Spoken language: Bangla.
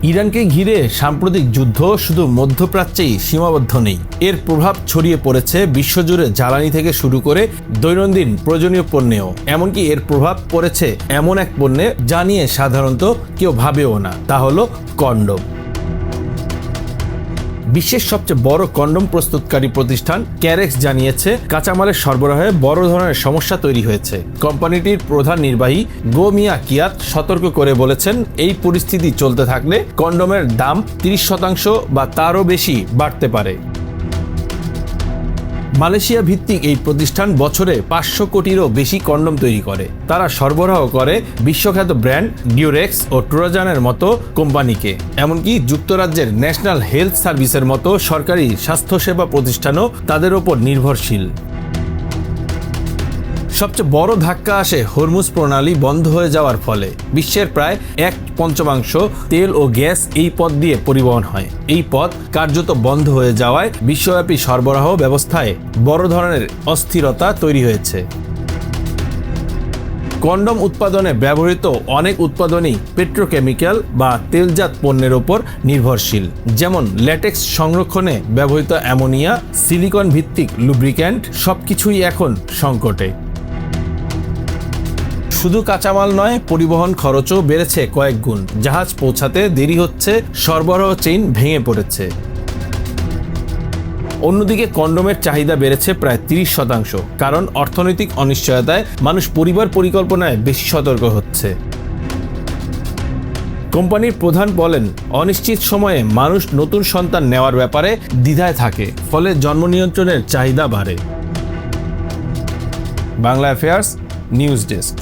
ইরানকে ঘিরে সাম্প্রতিক যুদ্ধ শুধু মধ্যপ্রাচ্যেই সীমাবদ্ধ নেই, এর প্রভাব ছড়িয়ে পড়েছে বিশ্বজুড়ে জ্বালানি থেকে শুরু করে দৈনন্দিন প্রয়োজনীয় পণ্যেও। এমনকি এর প্রভাব পড়েছে এমন এক পণ্যে যা নিয়ে সাধারণত কেউ ভাবেও না, তা হলো কন্ডোম। বিশ্বের সবচেয়ে বড় কন্ডোম প্রস্তুতকারী প্রতিষ্ঠান ক্যারেক্স জানিয়েছে, কাঁচামালের সরবরাহে বড় ধরনের সমস্যা তৈরি হয়েছে। কোম্পানিটির প্রধান নির্বাহী গো মিয়া কিয়াত সতর্ক করে বলেছেন, এই পরিস্থিতি চলতে থাকলে কন্ডোমের দাম 30% বা তারও বেশি বাড়তে পারে। মালয়েশিয়া ভিত্তিক এই প্রতিষ্ঠান বছরে 500 কোটিরও বেশি কন্ডোম তৈরি করে। তারা সরবরাহ করে বিশ্বখ্যাত ব্র্যান্ড ডিউরেক্স ও ট্রোজানের মতো কোম্পানিকে। এমনকি যুক্তরাজ্যের ন্যাশনাল হেলথ সার্ভিসের মতো সরকারি স্বাস্থ্যসেবা প্রতিষ্ঠানও তাদের ওপর নির্ভরশীল। সবচেয়ে বড় ধাক্কা আসে হরমুজ প্রণালী বন্ধ হয়ে যাওয়ার ফলে। বিশ্বের প্রায় 1/5 তেল ও গ্যাস এই পথ দিয়ে পরিবহন হয়। এই পথ কার্যত বন্ধ হয়ে যাওয়ায় বিশ্বব্যাপী সরবরাহ ব্যবস্থায় বড় ধরনের অস্থিরতা তৈরি হয়েছে। কন্ডোম উৎপাদনে ব্যবহৃত অনেক উৎপাদনই পেট্রোকেমিক্যাল বা তেলজাত পণ্যের ওপর নির্ভরশীল, যেমন ল্যাটেক্স সংরক্ষণে ব্যবহৃত অ্যামোনিয়া, সিলিকন ভিত্তিক লুব্রিক্যান্ট সবকিছুই এখন সংকটে। শুধু কাঁচামাল নয়, পরিবহন খরচও বেড়েছে কয়েক গুণ। জাহাজ পৌঁছাতে দেরি হচ্ছে, সরবরাহ চেইন ভেঙে পড়েছে। অন্যদিকে কন্ডোমের চাহিদা বেড়েছে প্রায় 30%, কারণ অর্থনৈতিক অনিশ্চয়তায় মানুষ পরিবার পরিকল্পনায় বেশি সতর্ক হচ্ছে। কোম্পানির প্রধান বলেন, অনিশ্চিত সময়ে মানুষ নতুন সন্তান নেওয়ার ব্যাপারে দ্বিধায় থাকে, ফলে জন্ম নিয়ন্ত্রণের চাহিদা বাড়ে। Bangla affairs news desk.